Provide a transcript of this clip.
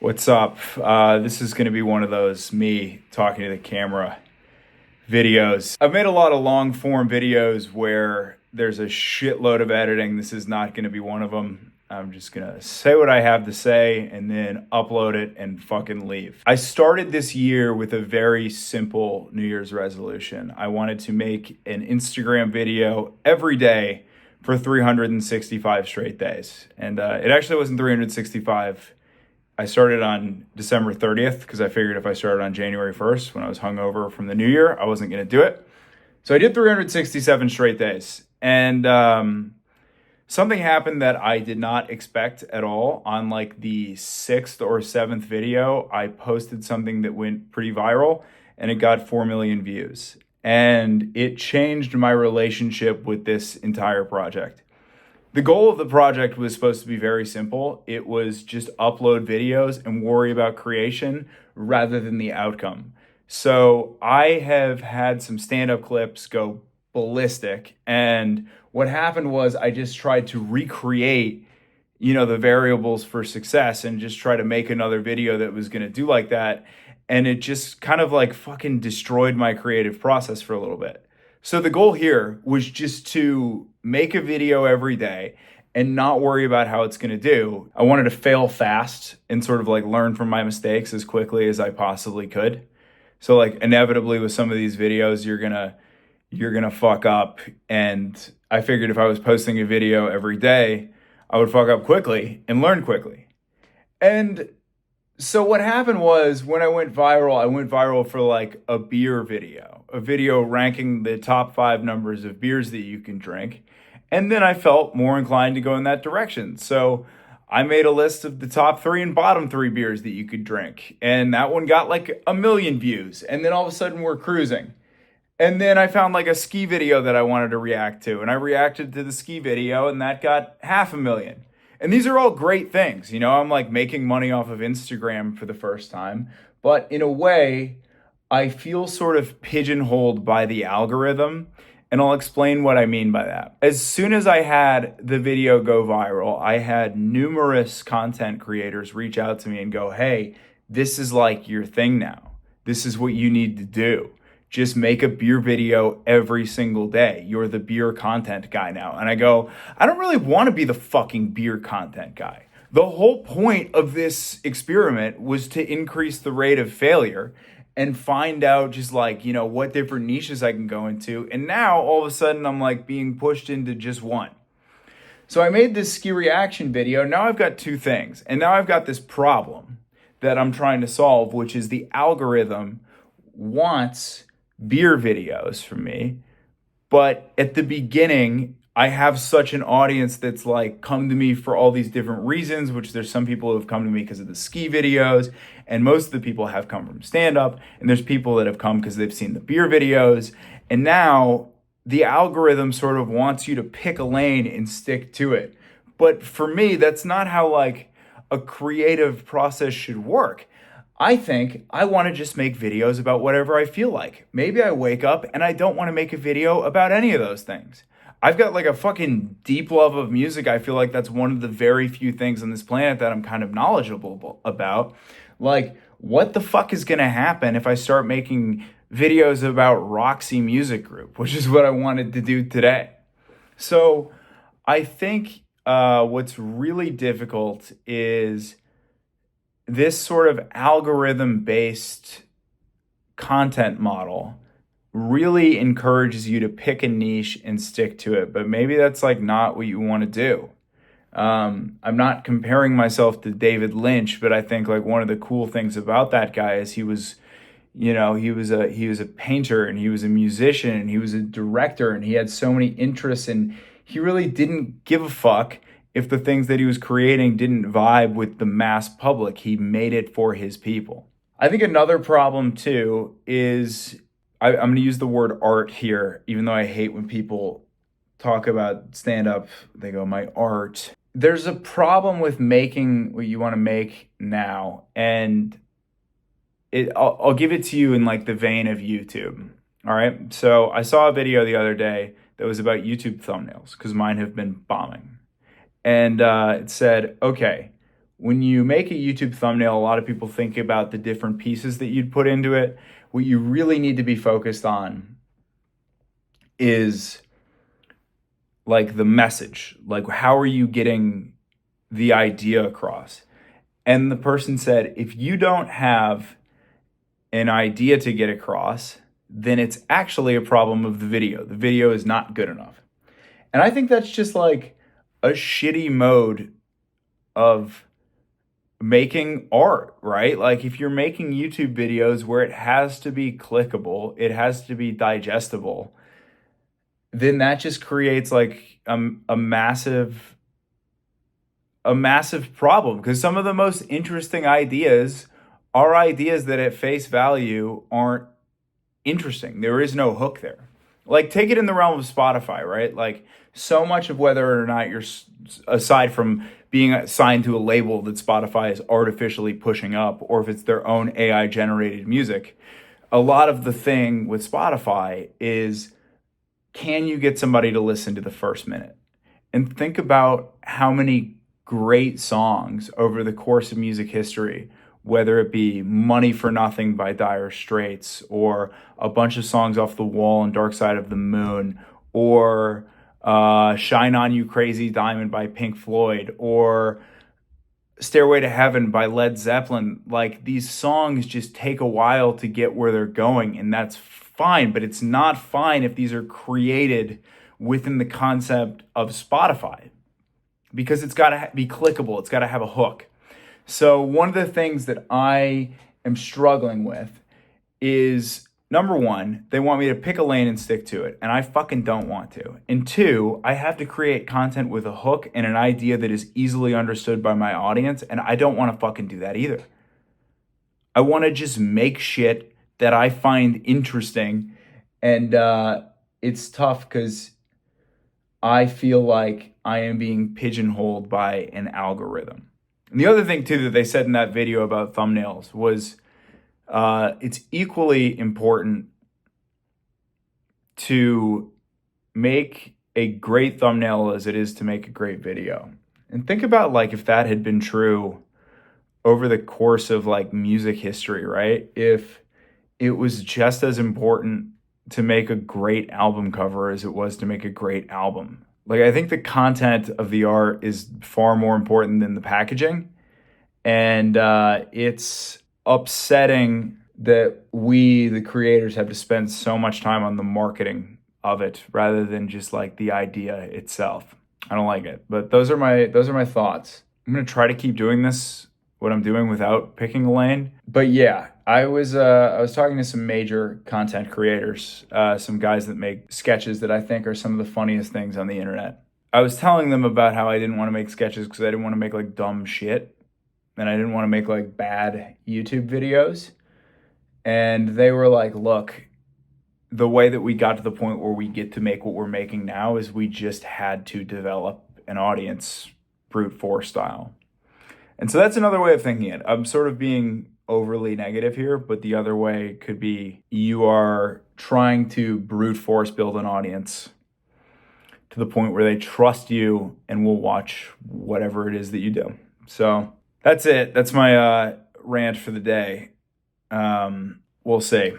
What's up? This is going to be one of those me talking to the camera videos. I've made a lot of long form videos where there's a shitload of editing. This is not going to be one of them. I'm just going to say what I have to say and then upload it and fucking leave. I started this year with a very simple New Year's resolution. I wanted to make an Instagram video every day for 365 straight days. And it actually wasn't 365. I started on December 30th because I figured if I started on January 1st when I was hungover from the new year, I wasn't going to do it. So I did 367 straight days. And something happened that I did not expect at all. On like the sixth or seventh video, I posted something that went pretty viral and it got 4 million views. And it changed my relationship with this entire project. The goal of the project was supposed to be very simple. It was just upload videos and worry about creation rather than the outcome. So I have had some stand-up clips go ballistic. And what happened was I just tried to recreate, the variables for success and just try to make another video that was going to do like that. And it just kind of like fucking destroyed my creative process for a little bit. So the goal here was just to make a video every day and not worry about how it's going to do. I wanted to fail fast and sort of like learn from my mistakes as quickly as I possibly could. So like inevitably with some of these videos, you're going to fuck up. And I figured if I was posting a video every day, I would fuck up quickly and learn quickly. And so what happened was when I went viral for like a beer video, a video ranking the top 5 numbers of beers that you can drink. And then I felt more inclined to go in that direction. So I made a list of the top 3 and bottom 3 beers that you could drink. And that one got like 1 million views. And then all of a sudden we're cruising. And then I found like a ski video that I wanted to react to. And I reacted to the ski video and that got 500,000. And these are all great things. I'm like making money off of Instagram for the first time. But in a way, I feel sort of pigeonholed by the algorithm. And I'll explain what I mean by that. As soon as I had the video go viral, I had numerous content creators reach out to me and go, hey, this is like your thing now. This is what you need to do. Just make a beer video every single day. You're the beer content guy now. And I go, I don't really want to be the fucking beer content guy. The whole point of this experiment was to increase the rate of failure and find out just like, what different niches I can go into. And now all of a sudden I'm like being pushed into just one. So I made this ski reaction video. Now I've got 2 things. And now I've got this problem that I'm trying to solve, which is the algorithm wants beer videos from me. But at the beginning, I have such an audience that's like come to me for all these different reasons, which there's some people who have come to me because of the ski videos. And most of the people have come from stand-up. And there's people that have come because they've seen the beer videos. And now the algorithm sort of wants you to pick a lane and stick to it. But for me, that's not how like a creative process should work. I think I want to just make videos about whatever I feel like. Maybe I wake up and I don't want to make a video about any of those things. I've got like a fucking deep love of music. I feel like that's one of the very few things on this planet that I'm kind of knowledgeable about. Like, what the fuck is going to happen if I start making videos about Roxy Music Group, which is what I wanted to do today. So I think what's really difficult is this sort of algorithm-based content model really encourages you to pick a niche and stick to it. But maybe that's like not what you want to do. I'm not comparing myself to David Lynch, but I think like one of the cool things about that guy is he was a painter and he was a musician and he was a director and he had so many interests and he really didn't give a fuck if the things that he was creating didn't vibe with the mass public. He made it for his people. I think another problem too is I'm going to use the word art here, even though I hate when people talk about stand-up, they go, my art. There's a problem with making what you want to make now. And I'll give it to you in like the vein of YouTube. All right. So I saw a video the other day that was about YouTube thumbnails because mine have been bombing. And it said, okay, when you make a YouTube thumbnail, a lot of people think about the different pieces that you'd put into it. What you really need to be focused on is like the message. Like, how are you getting the idea across? And the person said, if you don't have an idea to get across, then it's actually a problem of the video. The video is not good enough. And I think that's just like a shitty mode of making art, right? Like, if you're making YouTube videos where it has to be clickable, it has to be digestible, then that just creates like a massive problem, because some of the most interesting ideas are ideas that at face value aren't interesting. There is no hook there. Like, take it in the realm of Spotify, right? Like, so much of whether or not you're, aside from being assigned to a label that Spotify is artificially pushing up, or if it's their own AI generated music, a lot of the thing with Spotify is, can you get somebody to listen to the first minute? And think about how many great songs over the course of music history, whether it be Money for Nothing by Dire Straits, or a bunch of songs off The Wall and Dark Side of the Moon, or Shine On You Crazy Diamond by Pink Floyd, or Stairway to Heaven by Led Zeppelin. Like, these songs just take a while to get where they're going, and that's fine, but it's not fine if these are created within the concept of Spotify, because it's got to be clickable. It's got to have a hook. So one of the things that I am struggling with is, number one, they want me to pick a lane and stick to it, and I fucking don't want to. And two, I have to create content with a hook and an idea that is easily understood by my audience, and I don't want to fucking do that either. I want to just make shit that I find interesting, and it's tough because I feel like I am being pigeonholed by an algorithm. And the other thing, too, that they said in that video about thumbnails was it's equally important to make a great thumbnail as it is to make a great video. And think about, like, if that had been true over the course of like music history, right? If it was just as important to make a great album cover as it was to make a great album. Like, I think the content of the art is far more important than the packaging. And it's upsetting that we, the creators, have to spend so much time on the marketing of it rather than just like the idea itself. I don't like it. But those are my thoughts. I'm gonna try to keep doing this, what I'm doing, without picking a lane. But yeah, I was talking to some major content creators, some guys that make sketches that I think are some of the funniest things on the internet. I was telling them about how I didn't want to make sketches because I didn't want to make like dumb shit, and I didn't want to make like bad YouTube videos. And they were like, look, the way that we got to the point where we get to make what we're making now is we just had to develop an audience brute force style. And so that's another way of thinking it. I'm sort of being overly negative here, but the other way could be you are trying to brute force build an audience to the point where they trust you and will watch whatever it is that you do. So that's it. That's my rant for the day. We'll see.